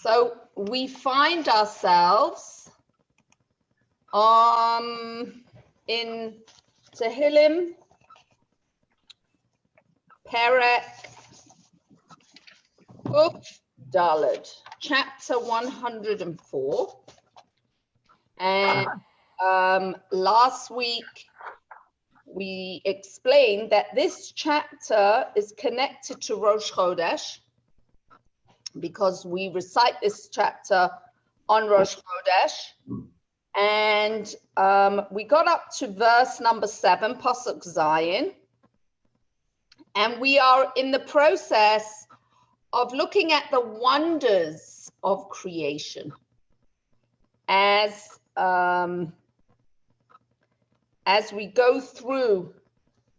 So we find ourselves in Tehillim, Perek Kuf Daled, chapter 104. And last week we explained that this chapter is connected to Rosh Chodesh because we recite this chapter on Rosh Chodesh. And we got up to verse number 7, Pasuk Zayin. And we are in the process of looking at the wonders of creation. As we go through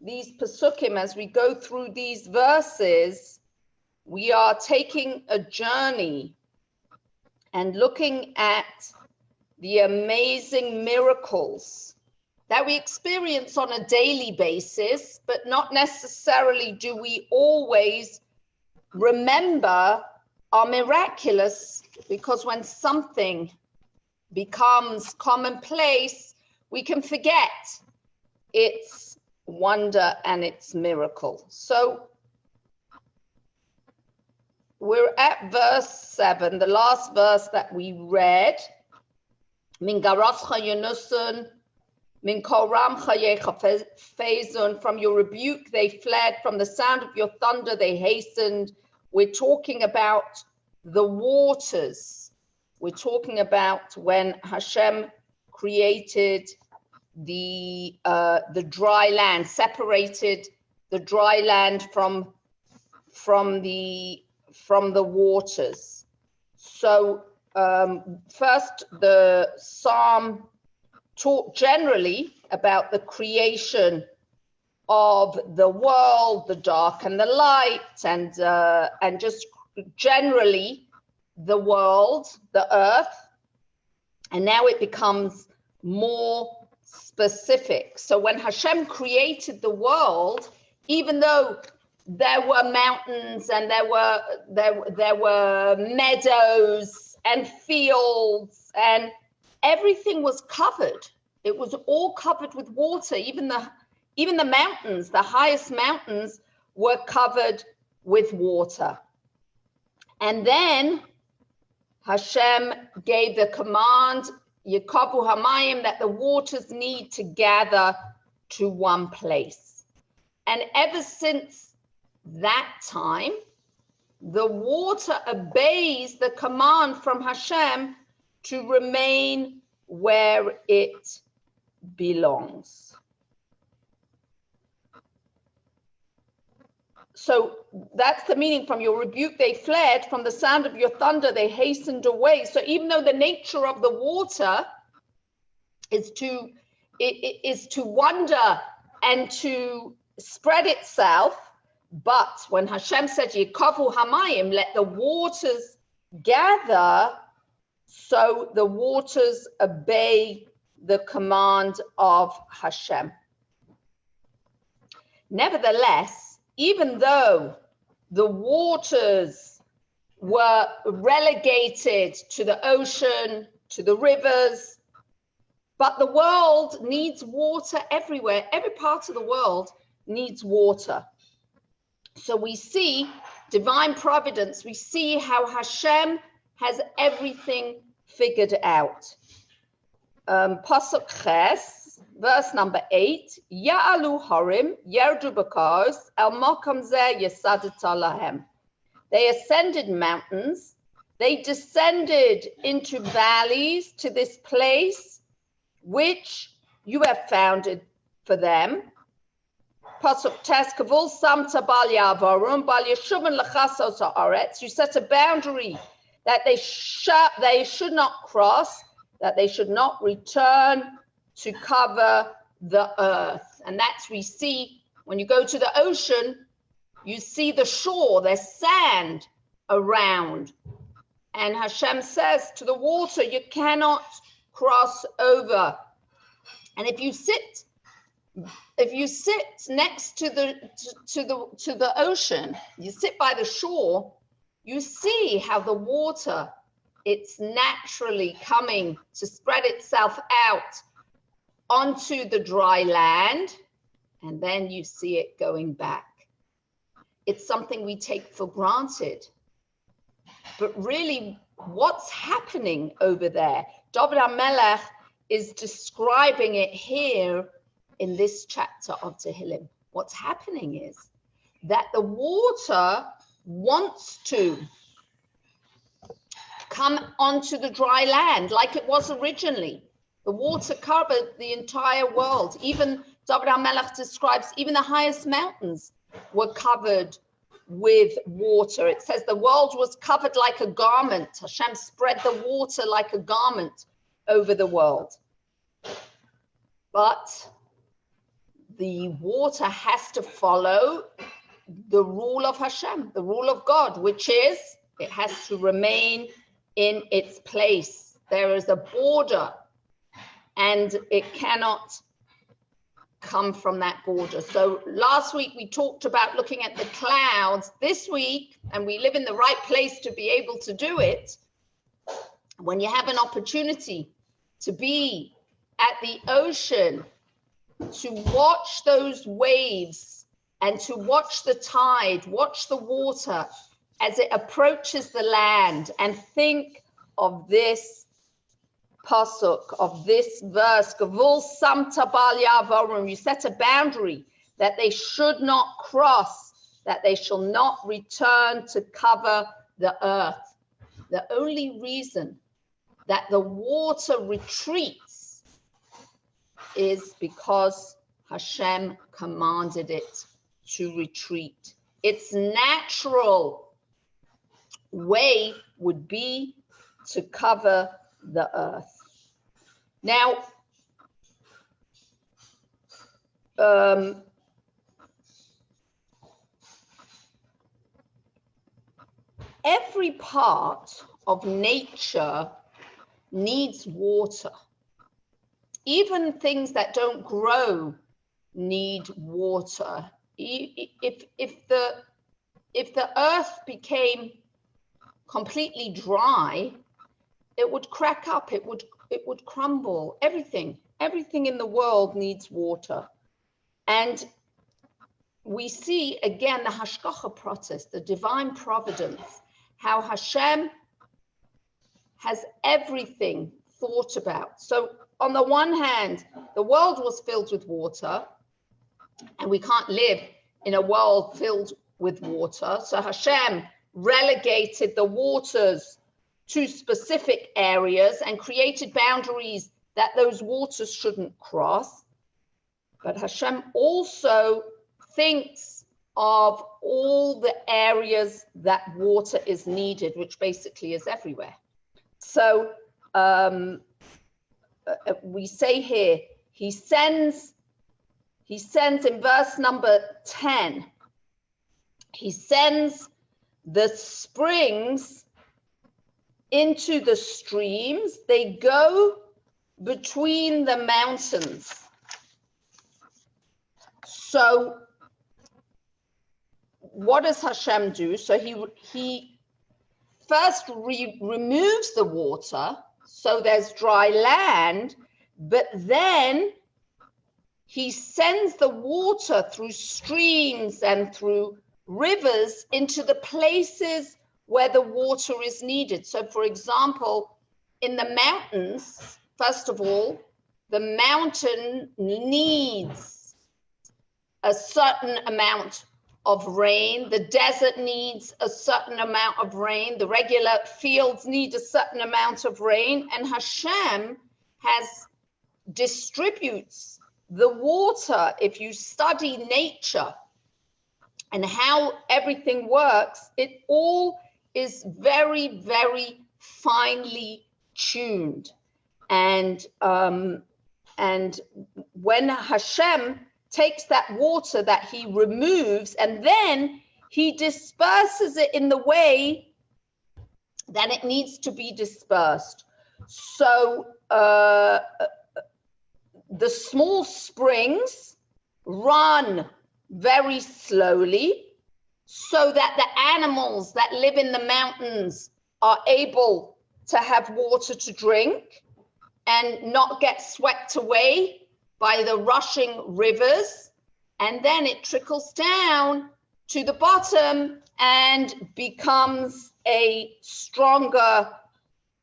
these Pasukim, as we go through these verses, we are taking a journey and looking at the amazing miracles that we experience on a daily basis, but not necessarily do we always remember are miraculous, because when something becomes commonplace, we can forget its wonder and its miracle. So we're at verse 7, the last verse that we read. Min garascha yunusun, min kol ramcha yechafezun. From your rebuke they fled, from the sound of your thunder they hastened. We're talking about the waters. We're talking about when Hashem created the dry land, separated the dry land from the waters. So first, the psalm talked generally about the creation of the world, the dark and the light, and just generally the world, the earth. And now it becomes more specific. So when Hashem created the world, even though there were mountains and there were meadows and fields, and everything was covered. It was all covered with water. Even the mountains, the highest mountains, were covered with water. And then Hashem gave the command, Yekavu Hamayim, that the waters need to gather to one place. And ever since that time, the water obeys the command from Hashem to remain where it belongs. So that's the meaning. From your rebuke they fled, from the sound of your thunder they hastened away. So even though the nature of the water is to wander and to spread itself, but when Hashem said, Yekavu Hamayim, let the waters gather, so the waters obey the command of Hashem. Nevertheless, even though the waters were relegated to the ocean, to the rivers, but the world needs water everywhere. Every part of the world needs water. So we see divine providence. We see how Hashem has everything figured out. Pasuk Ches, verse number 8. Ya'alu harim, yerdu b'kos, el mokom zeh yesadet lahem. They ascended mountains. They descended into valleys, to this place which you have founded for them. Pasuk Tes, kavul samta bal yavarum, bal yeshuvan lechasos haaretz. You set a boundary that they should not cross, that they should not return to cover the earth. And that's, we see, when you go to the ocean, you see the shore, there's sand around. And Hashem says to the water, you cannot cross over. And if you sit next to the ocean, you sit by the shore, you see how the water it's naturally coming to spread itself out onto the dry land, and then you see it going back. It's something we take for granted. But really, what's happening over there? David HaMelech is describing it here in this chapter of Tehillim. What's happening is that the water wants to come onto the dry land like it was originally. The water covered the entire world. Even David HaMelech describes even the highest mountains were covered with water. It says the world was covered like a garment. Hashem spread the water like a garment over the world. But the water has to follow the rule of Hashem, the rule of God, which is it has to remain in its place. There is a border, and it cannot come from that border. So last week we talked about looking at the clouds. This week, and we live in the right place to be able to do it, when you have an opportunity to be at the ocean, to watch those waves and to watch the tide, watch the water as it approaches the land, and think of this pasuk, of this verse, Gavul samta bal ya'avorim, you set a boundary that they should not cross, that they shall not return to cover the earth. The only reason that the water retreats is because Hashem commanded it to retreat. Its natural way would be to cover the earth. Now, every part of nature needs water. Even things that don't grow need water. If the earth became completely dry, it would crack up, it would crumble. Everything in the world needs water. And we see again the hashgacha process, the divine providence, how Hashem has everything thought about. So on the one hand, the world was filled with water, and we can't live in a world filled with water. So Hashem relegated the waters to specific areas and created boundaries that those waters shouldn't cross. But Hashem also thinks of all the areas that water is needed, which basically is everywhere. So we say here, he sends in verse number 10, he sends the springs into the streams. They go between the mountains. So what does Hashem do? So he first removes the water, so there's dry land, but then he sends the water through streams and through rivers into the places where the water is needed. So for example, in the mountains, first of all, the mountain needs a certain amount of rain. The desert needs a certain amount of rain. The regular fields need a certain amount of rain. And Hashem distributes the water. If you study nature and how everything works, it all is very, very finely tuned. And when Hashem takes that water that he removes, and then he disperses it in the way that it needs to be dispersed. So the small springs run very slowly so that the animals that live in the mountains are able to have water to drink and not get swept away by the rushing rivers. And then it trickles down to the bottom and becomes a stronger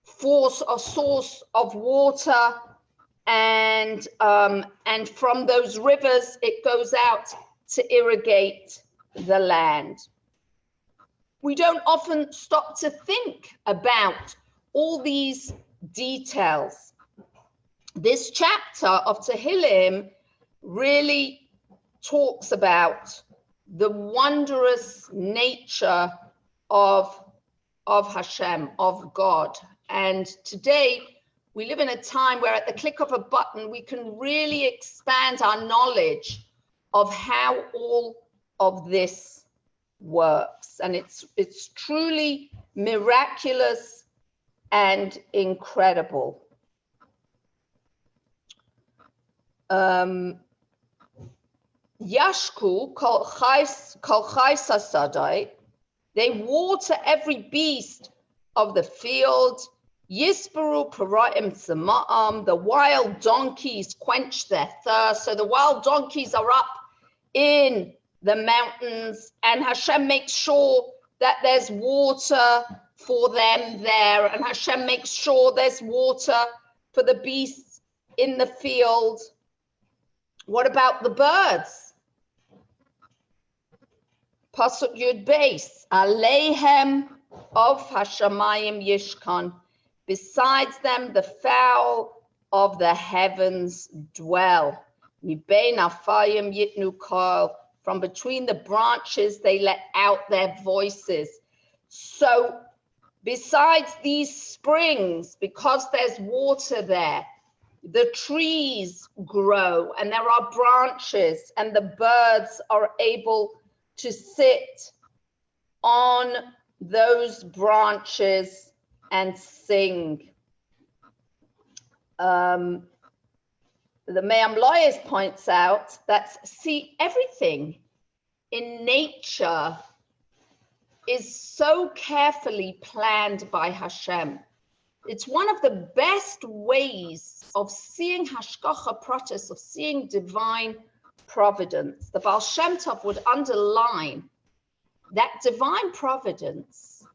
force or source of water. And from those rivers, it goes out to irrigate the land. We don't often stop to think about all these details. This chapter of Tehillim really talks about the wondrous nature of Hashem, of God. And today we live in a time where at the click of a button, we can really expand our knowledge of how all of this works. And it's truly miraculous and incredible. Yashku kol chais hasadai, they water every beast of the field. Yisperu paraim tzama'am, the wild donkeys quench their thirst. So the wild donkeys are up in the mountains, and Hashem makes sure that there's water for them there, and Hashem makes sure there's water for the beasts in the field. What about the birds? Pasuk Yud Beis, Aleihem of Hashamayim Yishkan. Besides them, the fowl of the heavens dwell. Mibein Afayim Yitnu Kol. From between the branches, they let out their voices. So besides these springs, because there's water there, the trees grow and there are branches, and the birds are able to sit on those branches and sing. The Me'am Loyes points out that, see, everything in nature is so carefully planned by Hashem. It's one of the best ways of seeing Hashgacha Pratis, of seeing divine providence. The Baal Shem Tov would underline that divine providence,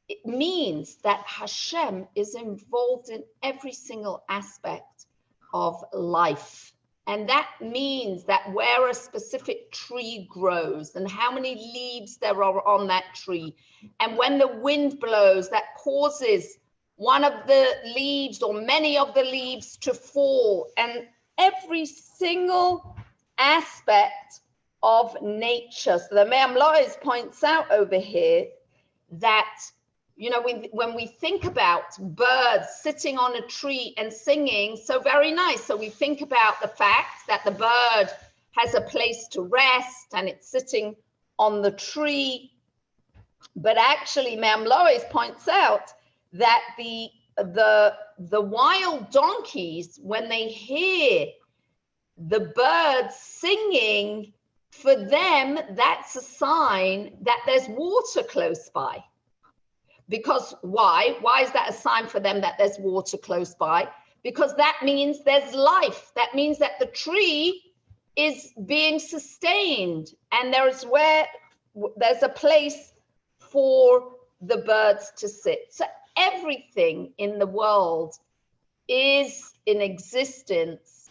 it means that Hashem is involved in every single aspect of life. And that means that where a specific tree grows and how many leaves there are on that tree, and when the wind blows, that causes one of the leaves or many of the leaves to fall, and every single aspect of nature. So the Me'am Loyes points out over here that, you know, when we think about birds sitting on a tree and singing, so very nice. So we think about the fact that the bird has a place to rest and it's sitting on the tree. But actually, Me'am Loyes points out that the wild donkeys, when they hear the birds singing, for them, that's a sign that there's water close by. Because why? Why is that a sign for them that there's water close by? Because that means there's life. That means that the tree is being sustained, and there's a place for the birds to sit. So everything in the world is in existence,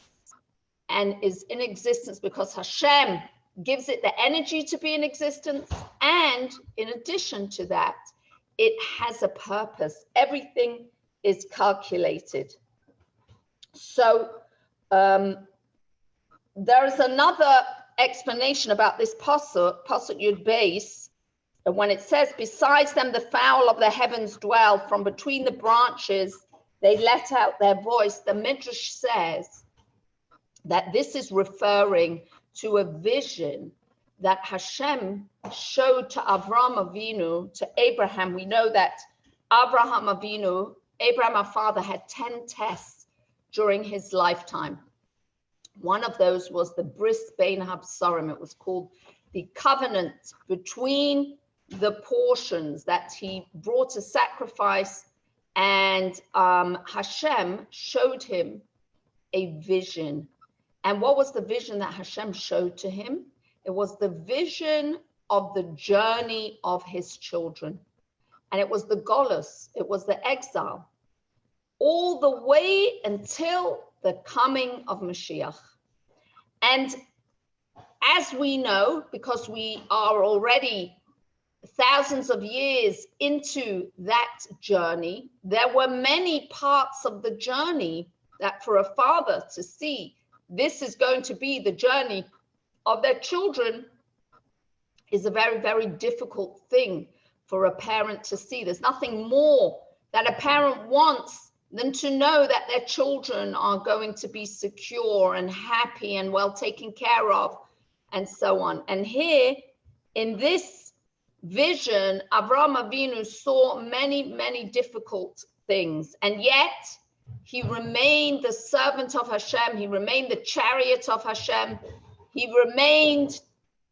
and is in existence because Hashem gives it the energy to be in existence. And in addition to that, it has a purpose. Everything is calculated. So there is another explanation about this pasuk Yud Beis, when it says, besides them the fowl of the heavens dwell, from between the branches they let out their voice. The Midrash says that this is referring to a vision that Hashem showed to Avraham Avinu, to Abraham. We know that Abraham Avinu, Abraham our father, had 10 tests during his lifetime. One of those was the Bris Bein Habsarim. It was called the covenant between the portions, that he brought a sacrifice And Hashem showed him a vision. And what was the vision that Hashem showed to him? It was the vision of the journey of his children. And it was the Golus, it was the exile, all the way until the coming of Mashiach. And as we know, because we are already thousands of years into that journey, there were many parts of the journey that for a father to see this is going to be the journey of their children is a very, very difficult thing for a parent to see. There's nothing more that a parent wants than to know that their children are going to be secure and happy and well taken care of and so on. And here in this vision, Avraham Avinu saw many, many difficult things, and yet he remained the servant of Hashem. He remained the chariot of Hashem. He remained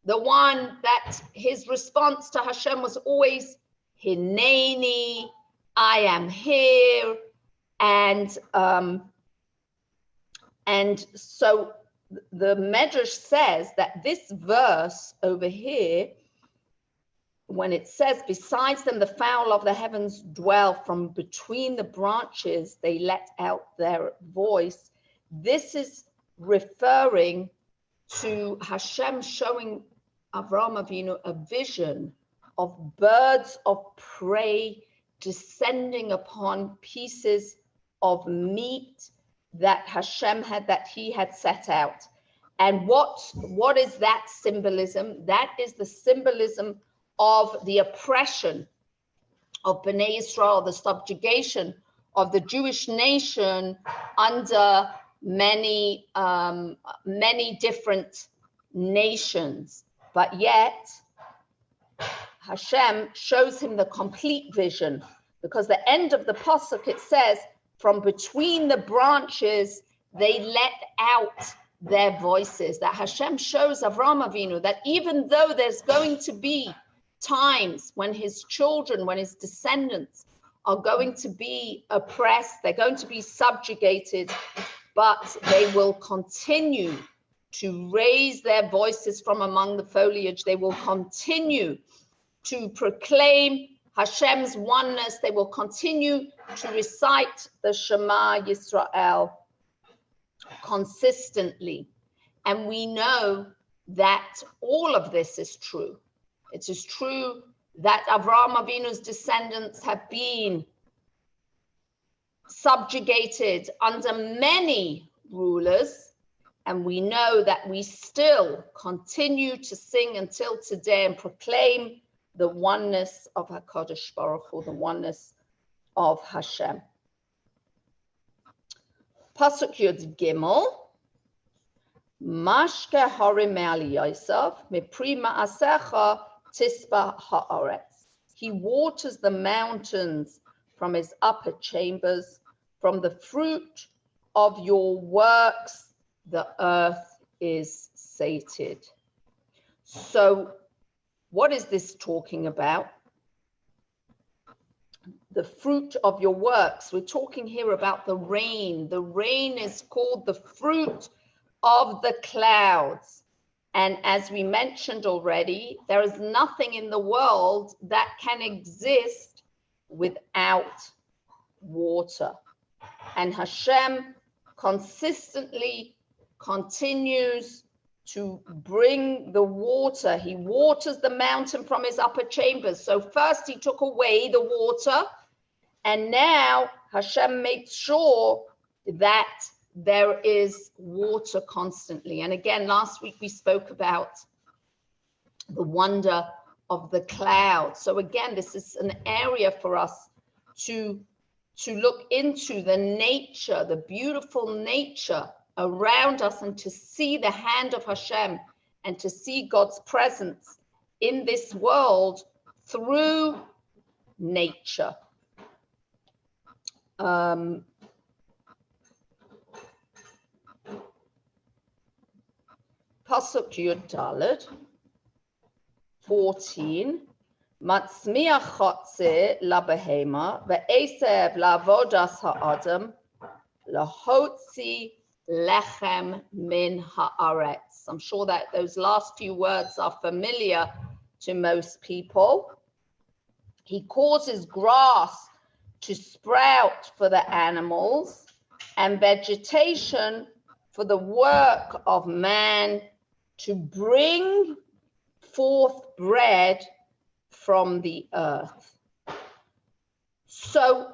the one that his response to Hashem was always, Hineni, I am here. And so the Medrash says that this verse over here, when it says, besides them, the fowl of the heavens dwell, from between the branches, they let out their voice. This is referring to Hashem showing Avraham Avinu a vision of birds of prey descending upon pieces of meat that Hashem had, that he had set out. And what is that symbolism? That is the symbolism of the oppression of Bnei Israel, the subjugation of the Jewish nation under many different nations. But yet, Hashem shows him the complete vision, because the end of the pasuk, it says, from between the branches, they let out their voices. That Hashem shows Avraham Avinu that even though there's going to be times when his children, when his descendants are going to be oppressed, they're going to be subjugated, but they will continue to raise their voices from among the foliage. They will continue to proclaim Hashem's oneness. They will continue to recite the Shema Yisrael consistently. And we know that all of this is true. It is true that Avraham Avinu's descendants have been subjugated under many rulers, and we know that we still continue to sing until today and proclaim the oneness of HaKadosh Baruch Hu, the oneness of Hashem. Pasuk Yud Gimel, Mashke Harim Me'al Yosef, Mipri Ma'asecha Tisba Ha'aretz. He waters the mountains from his upper chambers, from the fruit of your works, the earth is sated. So, what is this talking about? The fruit of your works. We're talking here about the rain. The rain is called the fruit of the clouds. And as we mentioned already, there is nothing in the world that can exist without water. And Hashem consistently continues to bring the water. He waters the mountain from his upper chambers. So first he took away the water, and now Hashem makes sure that there is water constantly. And again, last week we spoke about the wonder of the clouds. So again, this is an area for us to look into the nature, the beautiful nature around us, and to see the hand of Hashem and to see God's presence in this world through nature. Pasuk Yud Daled 14. Matzmiach chotze labehema ve'esev la'avodas ha'adam lahotzi lechem min haaretz. I'm sure that those last few words are familiar to most people. He causes grass to sprout for the animals and vegetation for the work of man to bring forth bread from the earth. So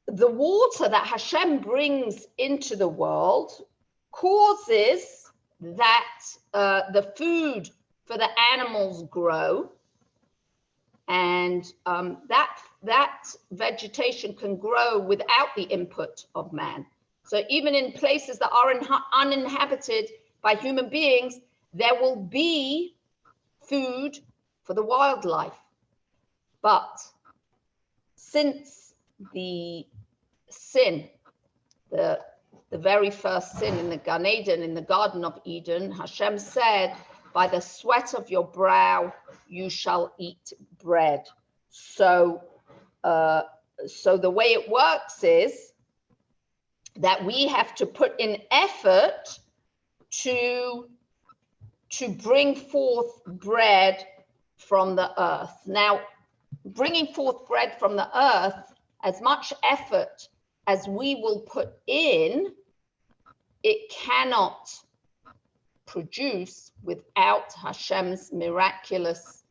the water that Hashem brings into the world causes that the food for the animals grow, and that vegetation can grow without the input of man. So even in places that are uninhabited by human beings, there will be food for the wildlife. But since the sin, the very first sin in the Gan Eden, in the Garden of Eden, Hashem said, by the sweat of your brow, you shall eat bread. So the way it works is that we have to put in effort to bring forth bread from the earth. Now, bringing forth bread from the earth, as much effort as we will put in, it cannot produce without Hashem's miraculous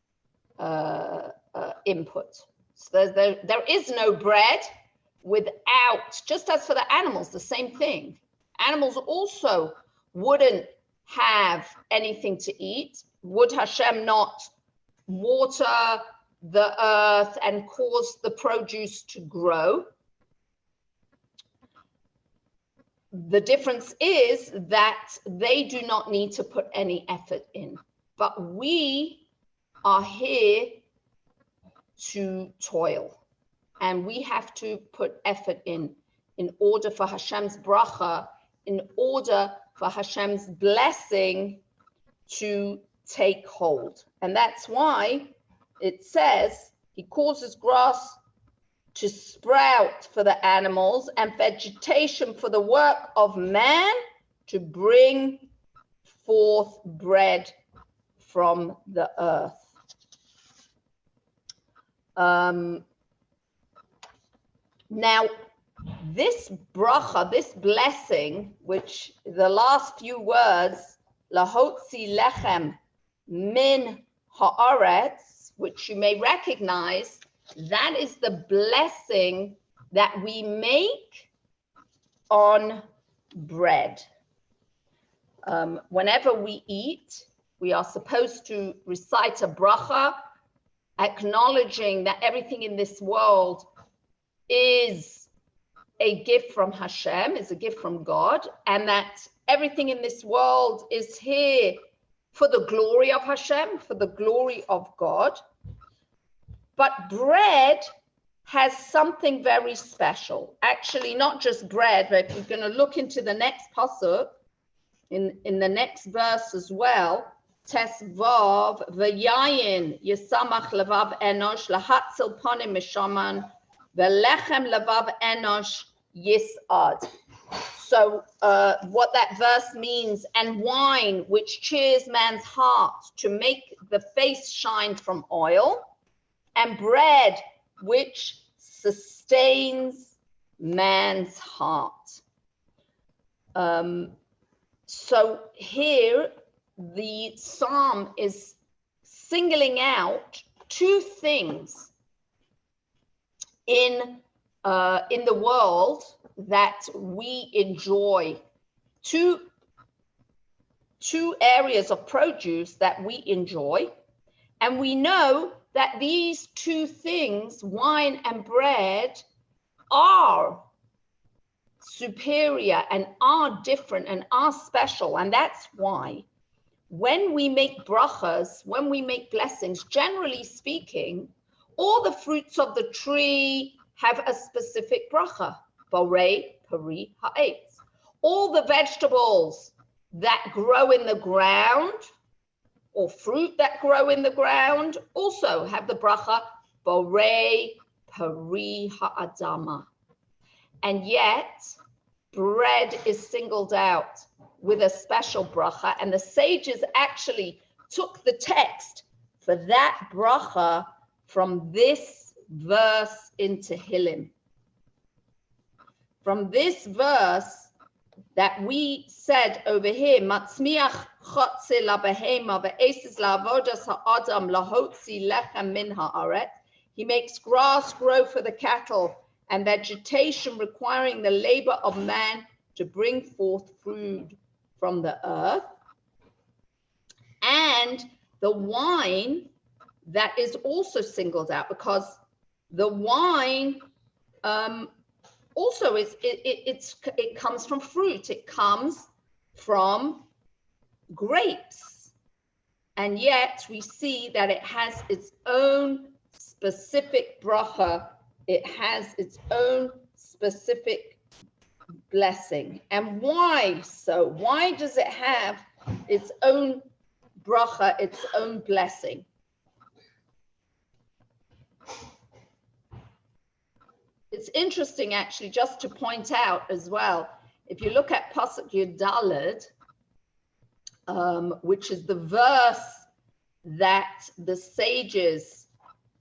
input. So there is no bread without, just as for the animals, the same thing. Animals also wouldn't have anything to eat. Would Hashem not water the earth and cause the produce to grow? The difference is that they do not need to put any effort in. But we are here to toil, and we have to put effort in order for Hashem's bracha, in order for Hashem's blessing to take hold. And that's why it says he causes grass to sprout for the animals and vegetation for the work of man to bring forth bread from the earth. Now, this bracha, this blessing, which the last few words, lahotzi lechem min haaretz, which you may recognize, that is the blessing that we make on bread. Whenever we eat, we are supposed to recite a bracha, acknowledging that everything in this world is a gift from Hashem, is a gift from God, and that everything in this world is here for the glory of Hashem, for the glory of God. But bread has something very special. Actually, not just bread, but if you're going to look into the next pasuk, in the next verse as well, Tes Vav, V'yayin Yisamach Levav Enosh, Lahatzil Ponim Mishaman, V'lechem Levav Enosh Yisad. So what that verse means, and wine which cheers man's heart to make the face shine from oil, and bread which sustains man's heart. So here the psalm is singling out two things in the world that we enjoy, two areas of produce that we enjoy, and we know that these two things, wine and bread, are superior and are different and are special. And that's why when we make brachas, when we make blessings, generally speaking, all the fruits of the tree have a specific bracha. Borei, peri, ha'etz. All the vegetables that grow in the ground or fruit that grow in the ground also have the bracha borei pari ha'adama. And yet, bread is singled out with a special bracha, and the sages actually took the text for that bracha from this verse in Tehillim. From this verse that we said over here, Matzmiach chotze labehema ve'eses la'avodas ha'adam lahotzi lechem min ha'aretz. He makes grass grow for the cattle and vegetation requiring the labor of man to bring forth food from the earth. And the wine that is also singled out, because the wine also it comes from fruit. It comes from grapes. And yet we see that it has its own specific bracha. It has its own specific blessing. And why so? Why does it have its own bracha, its own blessing? It's interesting, actually, just to point out as well, if you look at Pasuk Yud Daled, which is the verse that the sages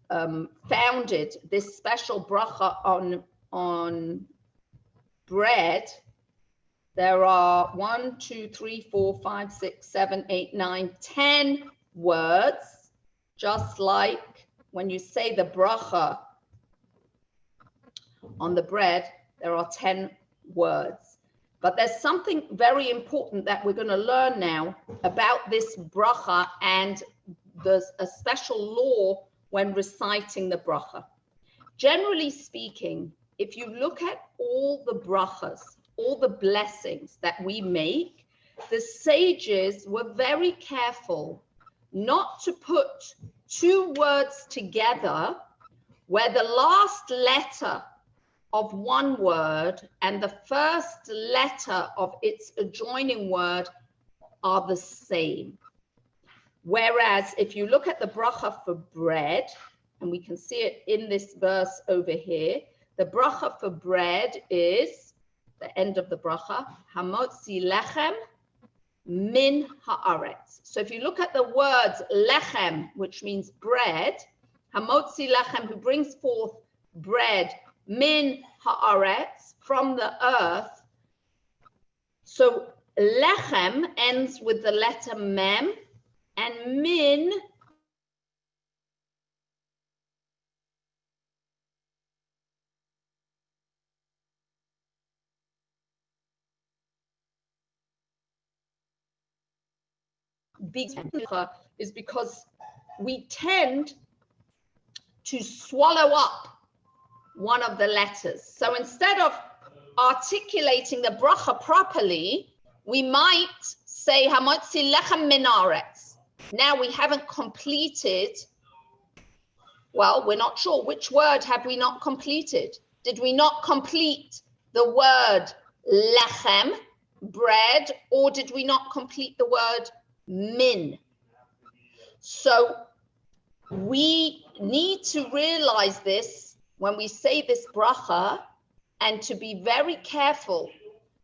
founded this special bracha on bread, there are 1, 2, 3, 4, 5, 6, 7, 8, 9, 10 words, just like when you say the bracha on the bread, there are 10 words. But there's something very important that we're going to learn now about this bracha, and there's a special law when reciting the bracha. Generally speaking, if you look at all the brachas, all the blessings that we make, the sages were very careful not to put two words together where the last letter of one word and the first letter of its adjoining word are the same. Whereas if you look at the bracha for bread, and we can see it in this verse over here, the bracha for bread is the end of the bracha, hamotzi lechem min haaretz. So if you look at the words lechem, which means bread, hamotzi lechem, who brings forth bread, min haaretz, from the earth. So lechem ends with the letter mem, and min is because we tend to swallow up one of the letters. So instead of articulating the bracha properly, we might say hamotzi lechem min haaretz. Now we haven't completed, well, we're not sure. Which word have we not completed? Did we not complete the word lechem, bread, or did we not complete the word min? So we need to realize this when we say this bracha, and to be very careful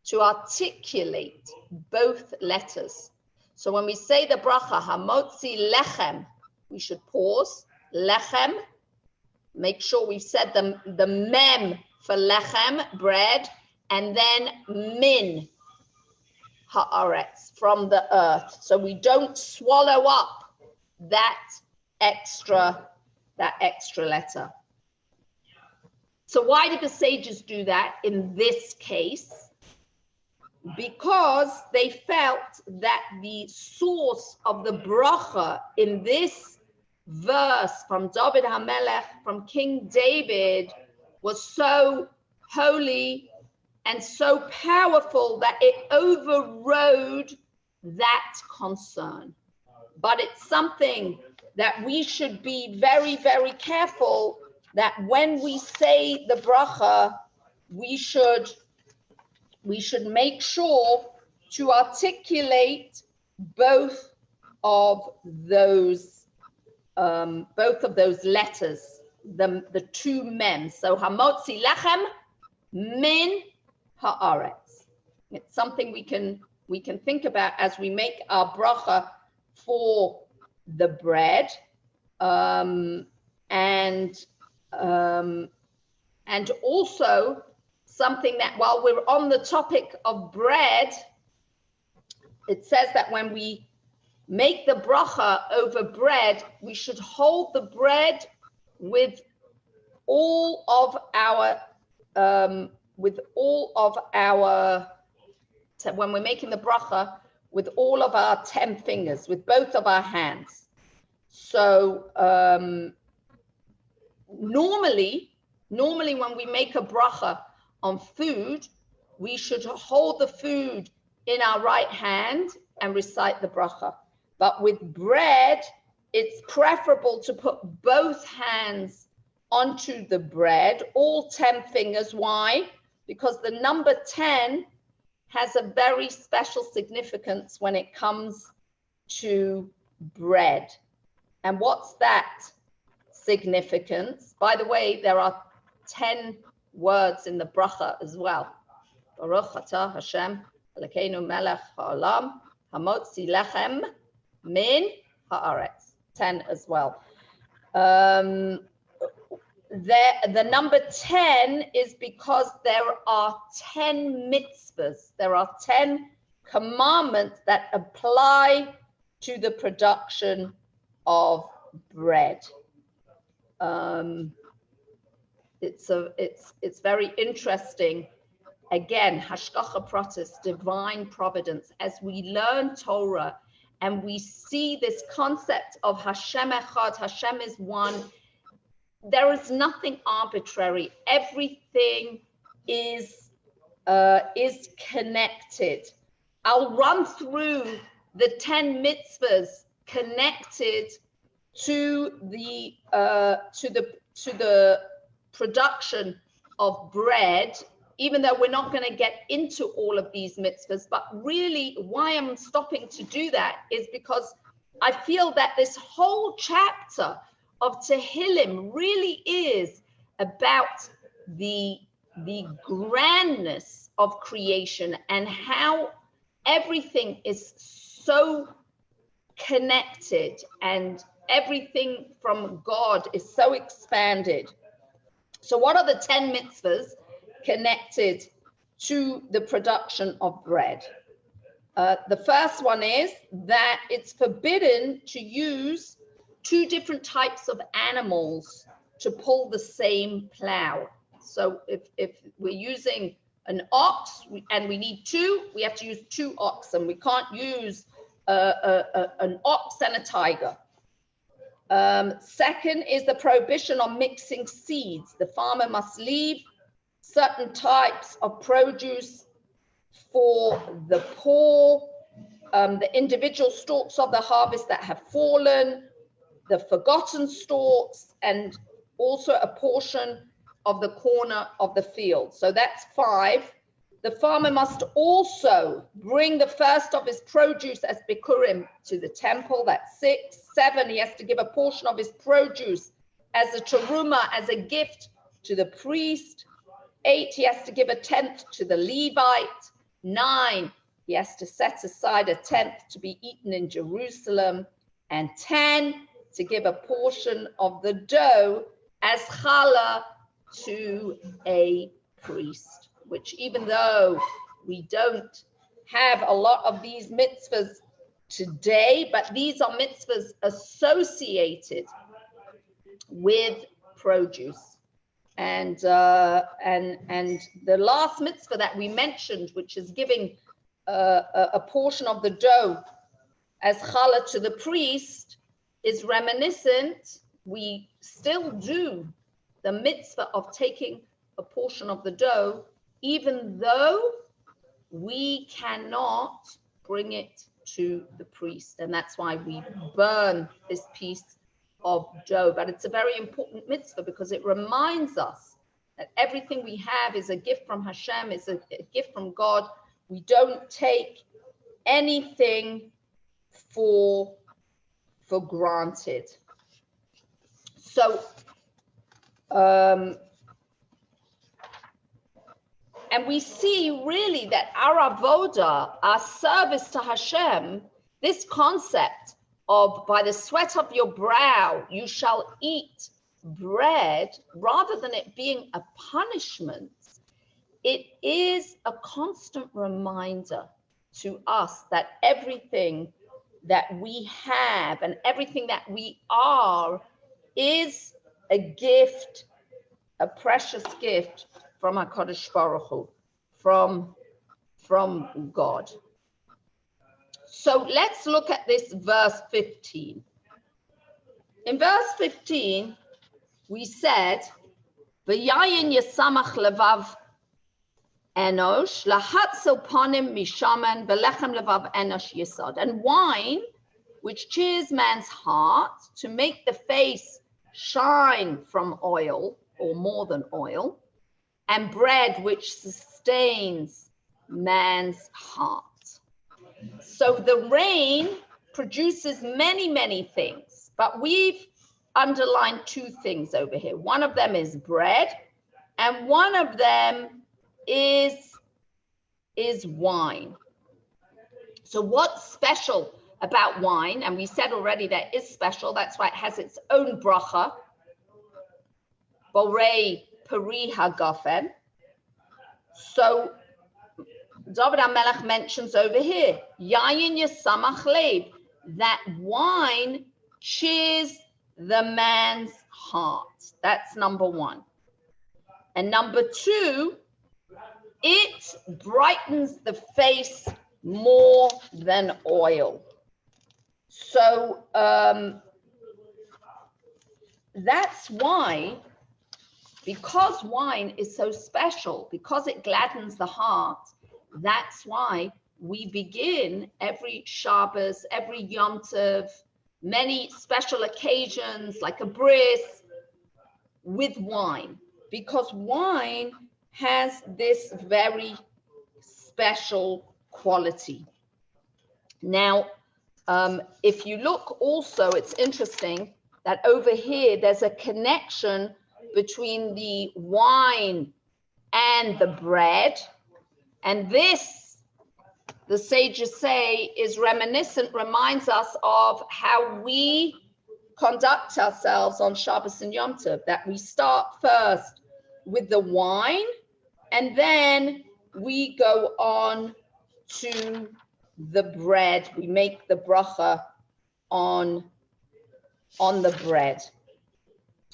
to articulate both letters. So when we say the bracha, hamotzi lechem, we should pause, lechem, make sure we've said the mem for lechem, bread, and then min, haaretz, from the earth. So we don't swallow up that extra letter. So why did the sages do that in this case? Because they felt that the source of the bracha in this verse from David HaMelech, from King David, was so holy and so powerful that it overrode that concern. But it's something that we should be very, very careful that when we say the bracha, we should make sure to articulate both of those, both of those letters, the two mem. So hamotzi lechem min haaretz. It's something we can think about as we make our bracha for the bread, and also something that, while we're on the topic of bread, it says that when we make the bracha over bread, we should hold the bread with all of our, so when we're making the bracha, with all of our 10 fingers, with both of our hands. So normally when we make a bracha on food, we should hold the food in our right hand and recite the bracha. But with bread, it's preferable to put both hands onto the bread, all 10 fingers. Why? Because the number 10 has a very special significance when it comes to bread. And what's that significance? By the way, there are 10 words in the bracha as well. Baruch atah Hashem Elokeinu melech ha'olam hamotzi lechem min haaretz. 10 as well. The number 10 is because there are 10 mitzvahs. There are 10 commandments that apply to the production of bread. It's very interesting. Again, hashgacha pratis, divine providence. As we learn Torah and we see this concept of Hashem echad, Hashem is one, there is nothing arbitrary. Everything is connected. I'll run through the 10 mitzvahs connected to the production of bread, even though we're not going to get into all of these mitzvahs. But really, why I'm stopping to do that is because I feel that this whole chapter of Tehillim really is about the grandness of creation and how everything is so connected and everything from God is so expanded. So what are the 10 mitzvahs connected to the production of bread? The first one is that it's forbidden to use 2 different types of animals to pull the same plow. So if we're using an ox and we need 2, we have to use 2 oxen. We can't use an ox and a tiger. Second is the prohibition on mixing seeds. The farmer must leave certain types of produce for the poor, the individual stalks of the harvest that have fallen, the forgotten stalks, and also a portion of the corner of the field. So that's 5. The farmer must also bring the first of his produce as bikurim to the temple. That's 6. 7, he has to give a portion of his produce as a teruma, as a gift to the priest. 8, he has to give a tenth to the Levite. 9, he has to set aside a tenth to be eaten in Jerusalem. And 10, to give a portion of the dough as challah to a priest, which, even though we don't have a lot of these mitzvahs today, but these are mitzvahs associated with produce. And the last mitzvah that we mentioned, which is giving a portion of the dough as challah to the priest, is reminiscent. We still do the mitzvah of taking a portion of the dough, even though we cannot bring it to the priest. And that's why we burn this piece of dough. But it's a very important mitzvah because it reminds us that everything we have is a gift from Hashem, is a gift from God. We don't take anything for for granted. So, and we see really that our avoda, our service to Hashem, this concept of by the sweat of your brow you shall eat bread, rather than it being a punishment, it is a constant reminder to us that everything that we have and everything that we are is a gift, a precious gift from HaKadosh Baruch Hu, from God. So let's look at this verse 15. In verse 15, we said, V'yayin yesamach levav enosh, lahatzo ponim mishaman, v'lechem levav enosh yesod. And wine, which cheers man's heart to make the face shine from oil, or more than oil, and bread which sustains man's heart. So the rain produces many, many things, but we've underlined two things over here. One of them is bread, and one of them is wine. So what's special about wine? And we said already that is special. That's why it has its own bracha. Borei Peri Hagafen. So David HaMelech mentions over here, Yayin Yesamach Lev, that wine cheers the man's heart. That's number one. And number two, it brightens the face more than oil. So that's why, because wine is so special, because it gladdens the heart, that's why we begin every Shabbos, every Yom Tov, many special occasions like a bris, with wine, because wine has this very special quality. Now, if you look also, it's interesting that over here there's a connection between the wine and the bread. And this, the sages say, is reminiscent, reminds us of how we conduct ourselves on Shabbos and Yom Tov, that we start first with the wine, and then we go on to the bread. We make the bracha on the bread.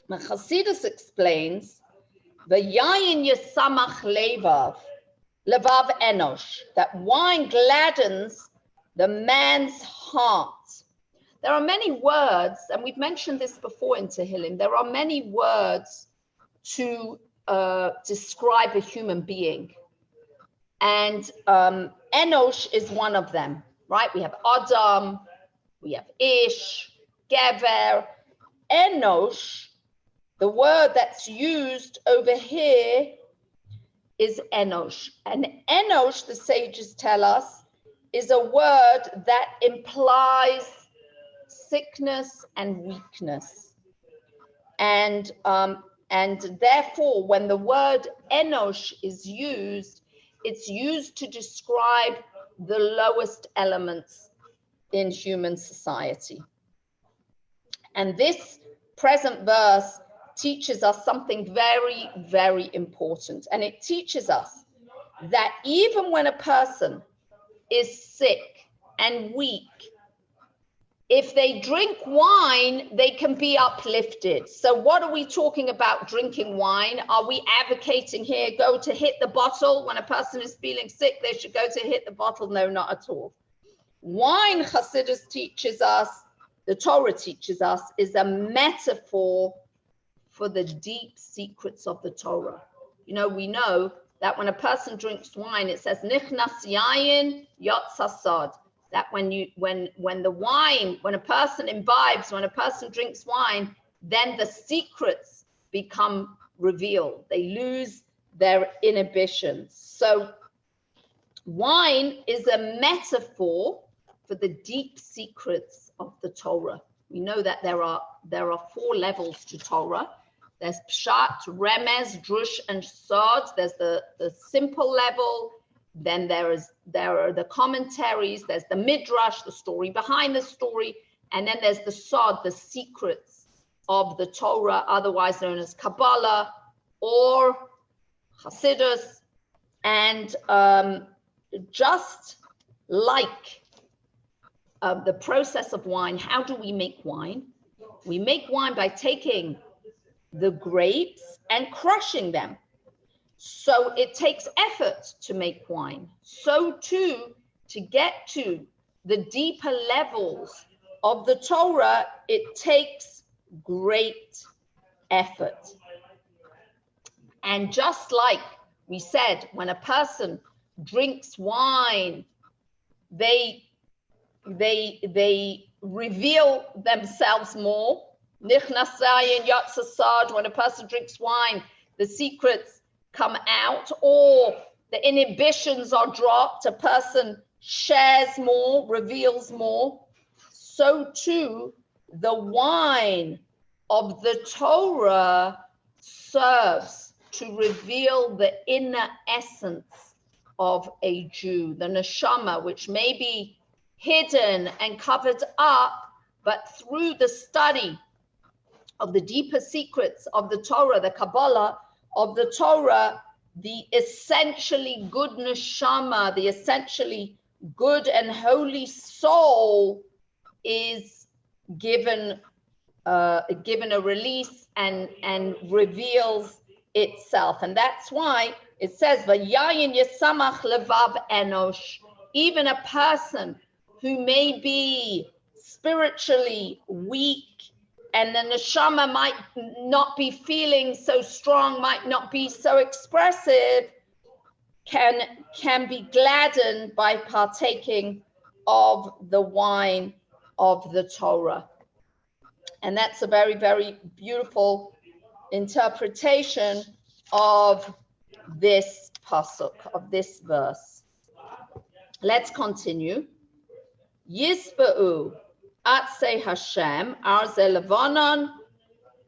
Now, Chassidus explains, V'yayin yesamach levav enosh, that wine gladdens the man's heart. There are many words, and we've mentioned this before in Tehillim, there are many words to describe a human being. And enosh is one of them, right? We have Adam, we have Ish, Gever. Enosh, the word that's used over here is Enosh. And Enosh, the sages tell us, is a word that implies sickness and weakness. And therefore, when the word Enosh is used, it's used to describe the lowest elements in human society. And this present verse teaches us something very, very important. And it teaches us that even when a person is sick and weak, if they drink wine, they can be uplifted. So what are we talking about drinking wine? Are we advocating here, go to hit the bottle? When a person is feeling sick, they should go to hit the bottle? No, not at all. Wine, Chassidus teaches us, the Torah teaches us, is a metaphor for the deep secrets of the Torah. You know, we know that when a person drinks wine, it says, Nichnas yayin yotza sod. That when a person imbibes, when a person drinks wine, then the secrets become revealed. They lose their inhibitions. So wine is a metaphor for the deep secrets of the Torah. We know that there are 4 levels to Torah. There's Pshat, Remez, Drush, and Sod. There's the simple level. Then there are the commentaries. There's the Midrash, the story behind the story. And then there's the Sod, the secrets of the Torah, otherwise known as Kabbalah or Hasidus. And just like the process of wine, how do we make wine? We make wine by taking the grapes and crushing them. So it takes effort to make wine. So too, to get to the deeper levels of the Torah, it takes great effort. And just like we said, when a person drinks wine, they reveal themselves more. Nichnasayin yatsasad, when a person drinks wine, the secrets come out, or the inhibitions are dropped, a person shares more, reveals more. So too, the wine of the Torah serves to reveal the inner essence of a Jew, the neshama, which may be hidden and covered up, but through the study of the deeper secrets of the Torah, the Kabbalah of the Torah, the essentially good neshama, the essentially good and holy soul is given a release and reveals itself. And that's why it says, Vayayin yesamach levav enosh, even a person who may be spiritually weak and the neshama might not be feeling so strong, might not be so expressive, can be gladdened by partaking of the wine of the Torah. And that's a very, very beautiful interpretation of this pasuk, of this verse. Let's continue. Yisba'u Atzei Hashem Arze Levanon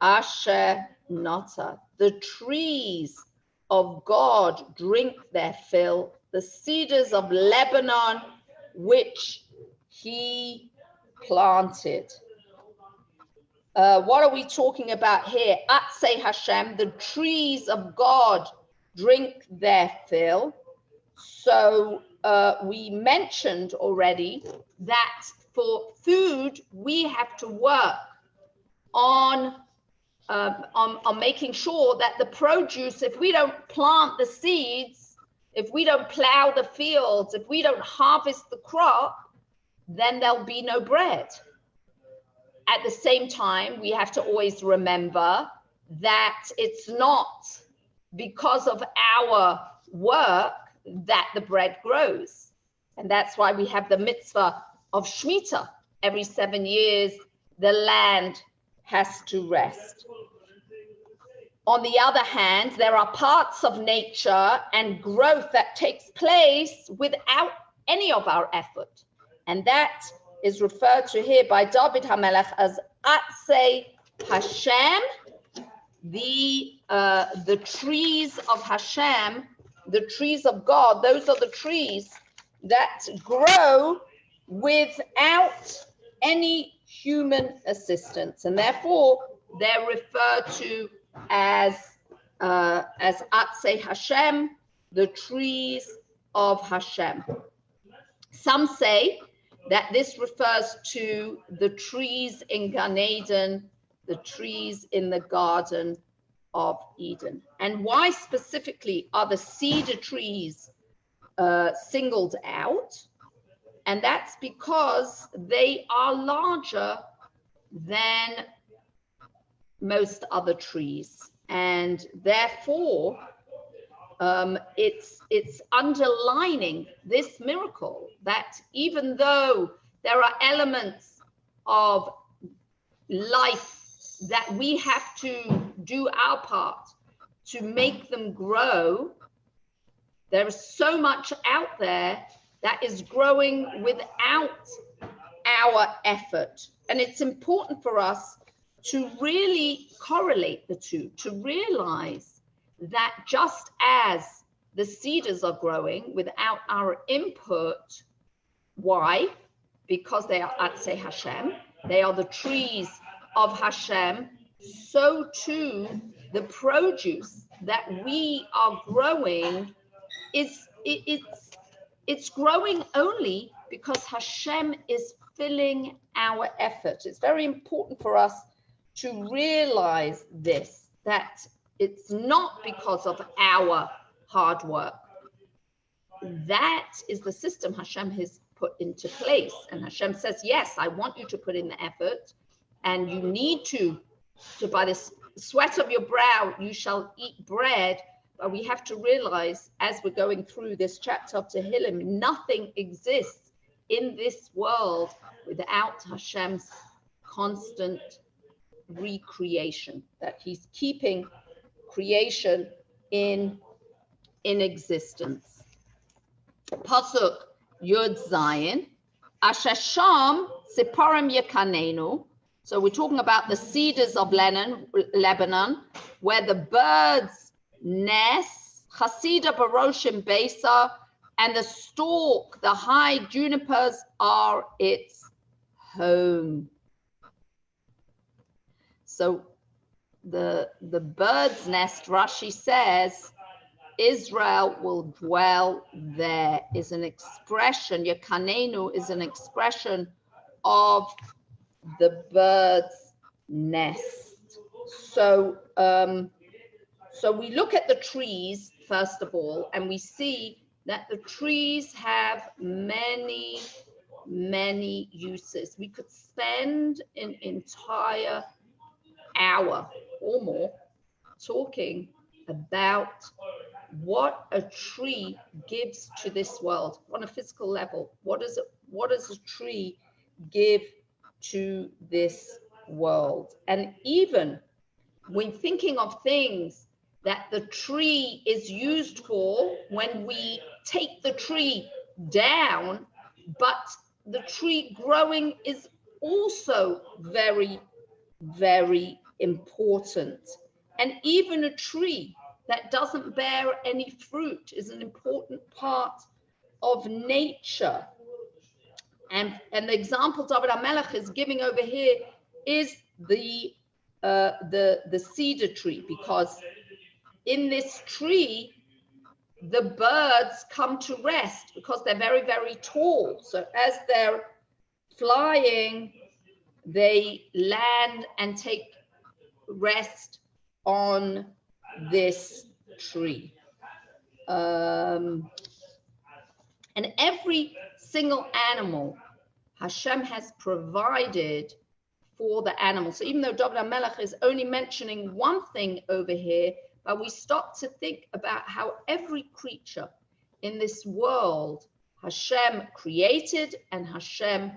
Asher Nota. The trees of God drink their fill, the cedars of Lebanon which he planted. What are we talking about here? Atzei Hashem, the trees of God drink their fill. So we mentioned already that for food, we have to work on making sure that the produce, if we don't plant the seeds, if we don't plow the fields, if we don't harvest the crop, then there'll be no bread. At the same time, we have to always remember that it's not because of our work that the bread grows. And that's why we have the mitzvah of Shemitah. Every 7 years, the land has to rest. On the other hand, there are parts of nature and growth that takes place without any of our effort. And that is referred to here by David HaMelech as Atzei Hashem, the trees of Hashem, the trees of God. Those are the trees that grow without any human assistance, and therefore they're referred to as Atzei Hashem, the trees of Hashem. Some say that this refers to the trees in Gan Eden, the trees in the Garden of Eden. And why specifically are the cedar trees singled out? And that's because they are larger than most other trees. And therefore, it's underlining this miracle that even though there are elements of life that we have to do our part to make them grow, there is so much out there that is growing without our effort. And it's important for us to really correlate the two, to realize that just as the cedars are growing without our input, why? Because they are Atzei Hashem, they are the trees of Hashem, so too the produce that we are growing it's growing only because Hashem is filling our effort. It's very important for us to realize this, that it's not because of our hard work. That is the system Hashem has put into place. And Hashem says, yes, I want you to put in the effort, and you need to by the sweat of your brow, you shall eat bread. But we have to realize, as we're going through this chapter of Tehillim, nothing exists in this world without Hashem's constant recreation, that he's keeping creation in existence. Pasuk Yud Zayin, Asher Sham Siparim Yekanenu. So we're talking about the cedars of Lebanon, where the birds nest, Chasida Baroshim Besa, and the stalk, the high junipers are its home. So the bird's nest, Rashi says, Israel will dwell there, is an expression, Yekanenu is an expression of the bird's nest. So we look at the trees, first of all, and we see that the trees have many, many uses. We could spend an entire hour or more talking about what a tree gives to this world on a physical level. What does a tree give to this world? And even when thinking of things that the tree is used for, when we take the tree down, but the tree growing is also very, very important. And even a tree that doesn't bear any fruit is an important part of nature. And the example David HaMelech is giving over here is the cedar tree, because in this tree, the birds come to rest because they're very, very tall. So as they're flying, they land and take rest on this tree. And every single animal Hashem has provided for the animal. So even though David HaMelech is only mentioning one thing over here, but we stop to think about how every creature in this world Hashem created and Hashem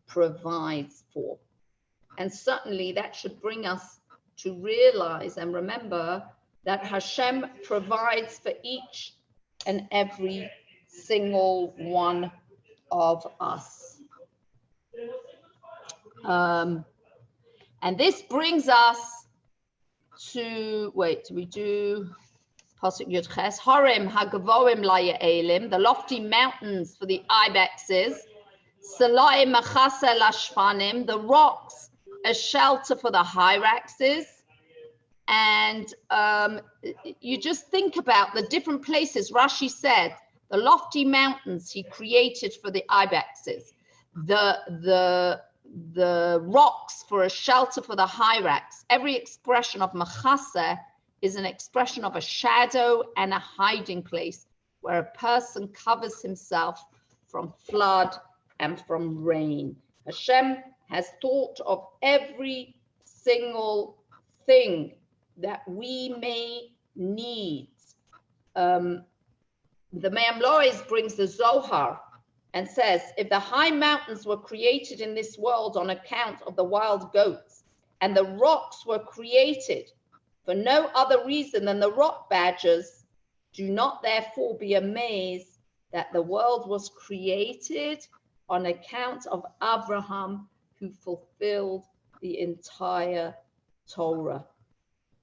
provides for. And certainly that should bring us to realize and remember that Hashem provides for each and every single one of us. And this brings us to, we do Pasuk Yud Ches, Horim Hagavoim Layaelim, the lofty mountains for the ibexes, Salai Machasa Lashfanim, the rocks, a shelter for the hyraxes. And you just think about the different places. Rashi said, the lofty mountains he created for the ibexes, the rocks for a shelter for the hyrax. Every expression of machaseh is an expression of a shadow and a hiding place where a person covers himself from flood and from rain. Hashem has thought of every single thing that we may need. The Me'am Lois brings the Zohar and says, if the high mountains were created in this world on account of the wild goats, and the rocks were created for no other reason than the rock badgers, do not therefore be amazed that the world was created on account of Abraham, who fulfilled the entire Torah.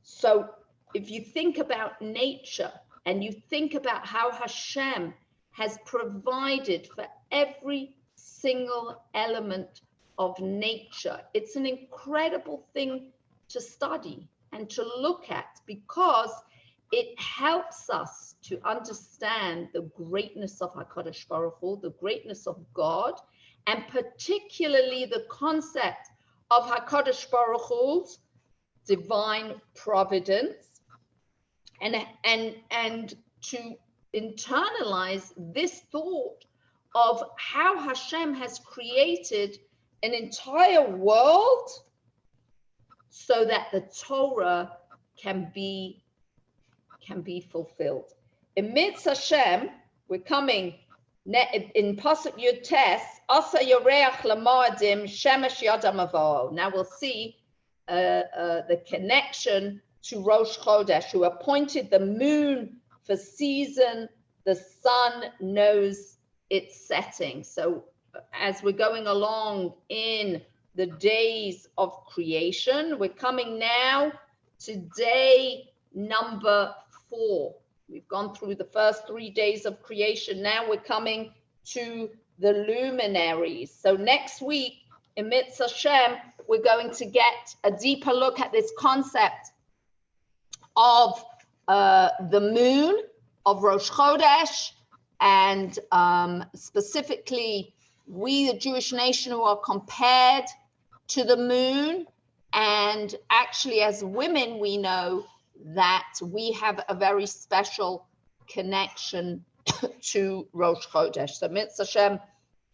So if you think about nature and you think about how Hashem has provided for every single element of nature, it's an incredible thing to study and to look at, because it helps us to understand the greatness of HaKadosh Baruch Hu, the greatness of God, and particularly the concept of HaKadosh Baruch Hu's divine providence, and to internalize this thought of how Hashem has created an entire world so that the Torah can be fulfilled. In Mitzvah Hashem, we're coming in Pasuk Yud Tes, Asa Yoreach Lamoadim Shemesh Yadam Avo. Now we'll see the connection to Rosh Chodesh, who appointed the moon for season, the sun knows its setting. So as we're going along in the days of creation, we're coming now to day number 4. We've gone through the first 3 days of creation. Now we're coming to the luminaries. So next week in Mitzvah Hashem, we're going to get a deeper look at this concept of the moon, of Rosh Chodesh, and specifically we, the Jewish nation, who are compared to the moon. And actually, as women, we know that we have a very special connection to Rosh Chodesh. So Mitzvah Hashem,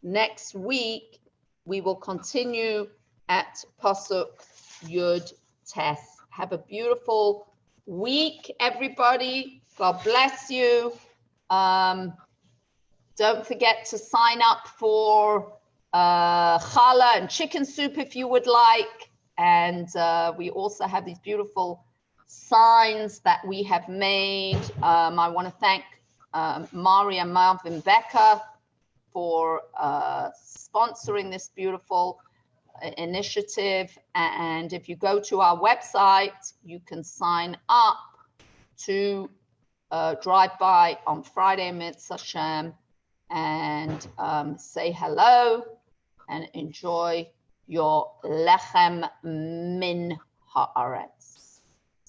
next week, we will continue at Pasuk Yud Tes. Have a beautiful week, everybody. God bless you. Don't forget to sign up for challah and chicken soup if you would like. And we also have these beautiful signs that we have made. I want to thank Mari and Marvin Becker for sponsoring this beautiful initiative. And if you go to our website, you can sign up to drive by on Friday, Mitzvah Hashem, and say hello and enjoy your lechem min haaretz.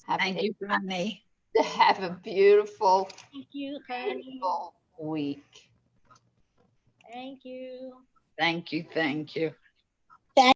Thank you, Chani. Have a beautiful, Beautiful week. Thank you. Thank you.